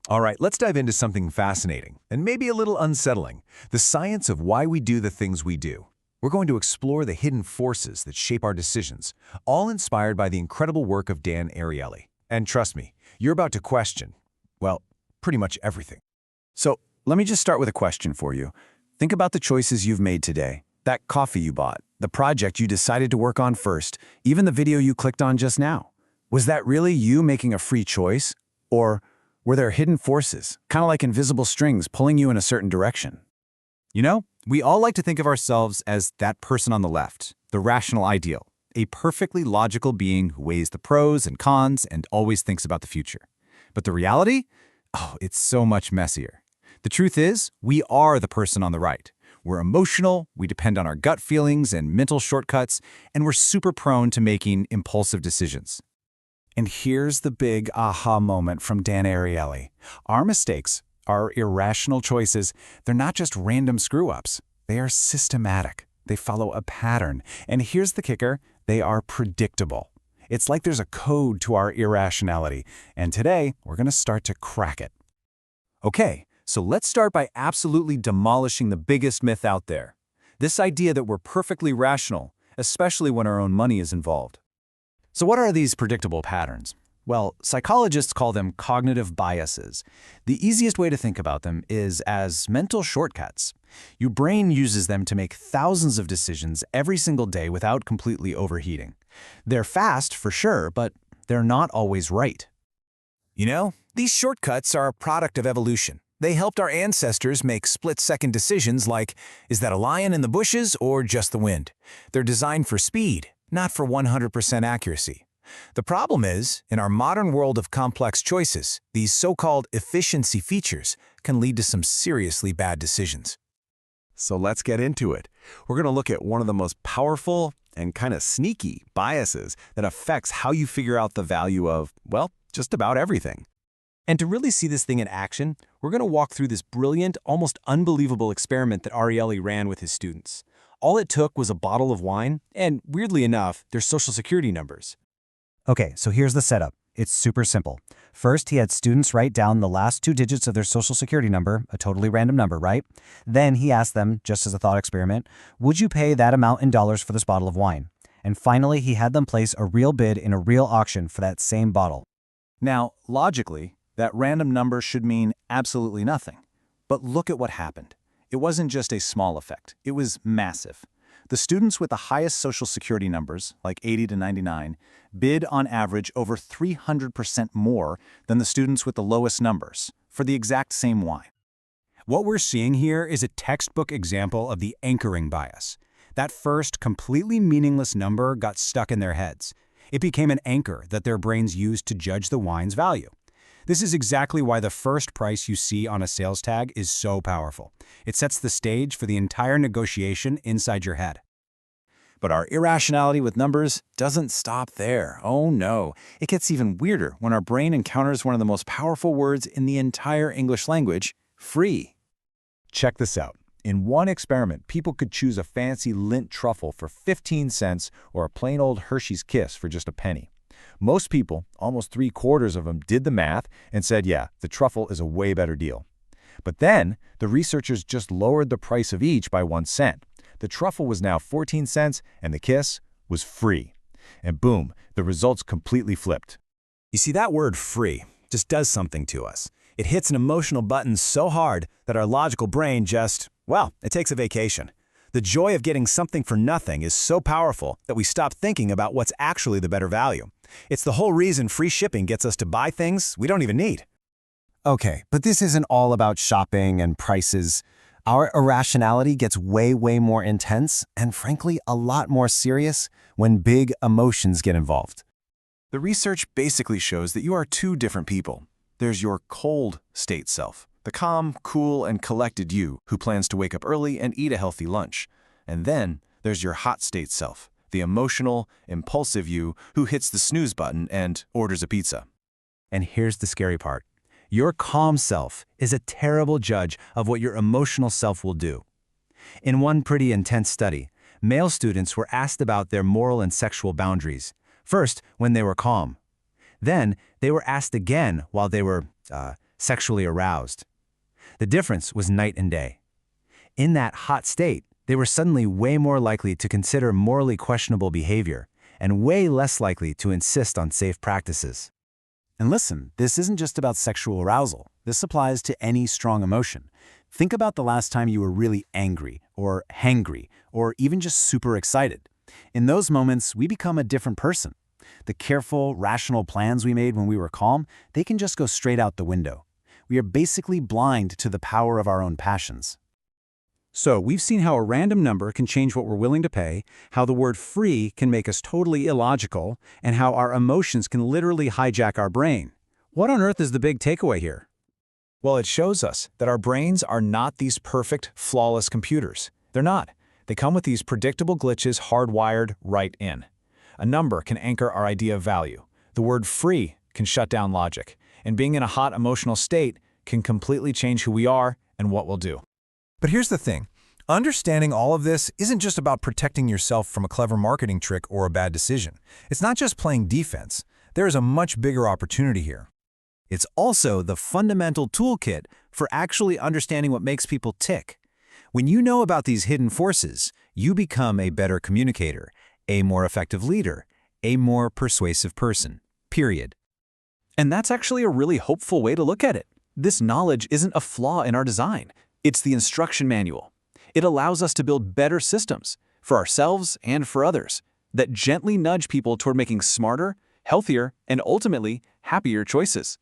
All right, let's dive into something fascinating and maybe a little unsettling, the science of why we do the things we do. We're going to explore the hidden forces that shape our decisions, all inspired by the incredible work of Dan Ariely. And trust me, you're about to question, well, pretty much everything. So let me just start with a question for you. Think about the choices you've made today. That coffee you bought, the project you decided to work on first, even the video you clicked on just now. Was that really you making a free choice? Or were there hidden forces, kind of like invisible strings pulling you in a certain direction? You know, we all like to think of ourselves as that person on the left, the rational ideal, a perfectly logical being who weighs the pros and cons and always thinks about the future. But the reality? Oh, it's so much messier. The truth is, we are the person on the right. We're emotional, we depend on our gut feelings and mental shortcuts, and we're super prone to making impulsive decisions. And here's the big aha moment from Dan Ariely. Our mistakes, our irrational choices, they're not just random screw-ups. They are systematic. They follow a pattern. And here's the kicker, they are predictable. It's like there's a code to our irrationality. And today, we're going to start to crack it. Okay, so let's start by absolutely demolishing the biggest myth out there. This idea that we're perfectly rational, especially when our own money is involved. So what are these predictable patterns? Well, psychologists call them cognitive biases. The easiest way to think about them is as mental shortcuts. Your brain uses them to make thousands of decisions every single day without completely overheating. They're fast, for sure, but they're not always right. You know, these shortcuts are a product of evolution. They helped our ancestors make split-second decisions like, is that a lion in the bushes or just the wind? They're designed for speed, not for 100% accuracy. The problem is, in our modern world of complex choices, these so-called efficiency features can lead to some seriously bad decisions. So let's get into it. We're going to look at one of the most powerful and kind of sneaky biases that affects how you figure out the value of, well, just about everything. And to really see this thing in action, we're going to walk through this brilliant, almost unbelievable experiment that Ariely ran with his students. All it took was a bottle of wine, and weirdly enough, their social security numbers. Okay, so here's the setup. It's super simple. First, he had students write down the last 2 digits of their social security number, a totally random number, right? Then he asked them, just as a thought experiment, would you pay that amount in dollars for this bottle of wine? And finally, he had them place a real bid in a real auction for that same bottle. Now, logically, that random number should mean absolutely nothing. But look at what happened. It wasn't just a small effect. It was massive. The students with the highest social security numbers, like 80 to 99, bid on average over 300% more than the students with the lowest numbers for the exact same wine. What we're seeing here is a textbook example of the anchoring bias. That first completely meaningless number got stuck in their heads. It became an anchor that their brains used to judge the wine's value. This is exactly why the first price you see on a sales tag is so powerful. It sets the stage for the entire negotiation inside your head. But our irrationality with numbers doesn't stop there. Oh no, it gets even weirder when our brain encounters one of the most powerful words in the entire English language, free. Check this out. In one experiment, people could choose a fancy Lindt truffle for 15 cents or a plain old Hershey's Kiss for just a penny. Most people, almost 3/4 of them, did the math and said, yeah, the truffle is a way better deal. But then, the researchers just lowered the price of each by 1 cent. The truffle was now 14 cents and the Kiss was free. And boom, the results completely flipped. You see, that word free just does something to us. It hits an emotional button so hard that our logical brain just, well, it takes a vacation. The joy of getting something for nothing is so powerful that we stop thinking about what's actually the better value. It's the whole reason free shipping gets us to buy things we don't even need. Okay, but this isn't all about shopping and prices. Our irrationality gets way more intense and, frankly, a lot more serious when big emotions get involved. The research basically shows that you are 2 different people. There's your cold state self, the calm, cool, and collected you who plans to wake up early and eat a healthy lunch. And then there's your hot state self, the emotional, impulsive you who hits the snooze button and orders a pizza. And here's the scary part. Your calm self is a terrible judge of what your emotional self will do. In one pretty intense study, male students were asked about their moral and sexual boundaries, first when they were calm. Then they were asked again while they were sexually aroused. The difference was night and day. In that hot state, they were suddenly way more likely to consider morally questionable behavior and way less likely to insist on safe practices. And listen, this isn't just about sexual arousal. This applies to any strong emotion. Think about the last time you were really angry, or hangry, or even just super excited. In those moments, we become a different person. The careful, rational plans we made when we were calm, they can just go straight out the window. We are basically blind to the power of our own passions. So we've seen how a random number can change what we're willing to pay, how the word free can make us totally illogical, and how our emotions can literally hijack our brain. What on earth is the big takeaway here? Well, it shows us that our brains are not these perfect, flawless computers. They're not. They come with these predictable glitches hardwired right in. A number can anchor our idea of value. The word free can shut down logic. And being in a hot emotional state can completely change who we are and what we'll do. But here's the thing. Understanding all of this isn't just about protecting yourself from a clever marketing trick or a bad decision. It's not just playing defense. There is a much bigger opportunity here. It's also the fundamental toolkit for actually understanding what makes people tick. When you know about these hidden forces, you become a better communicator, a more effective leader, a more persuasive person, period. And that's actually a really hopeful way to look at it. This knowledge isn't a flaw in our design. It's the instruction manual. It allows us to build better systems for ourselves and for others that gently nudge people toward making smarter, healthier, and ultimately happier choices.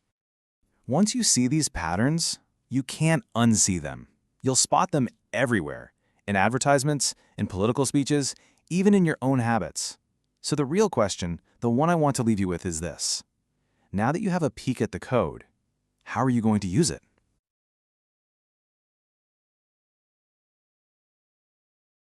Once you see these patterns, you can't unsee them. You'll spot them everywhere, in advertisements, in political speeches, even in your own habits. So the real question, the one I want to leave you with, is this. Now that you have a peek at the code, how are you going to use it?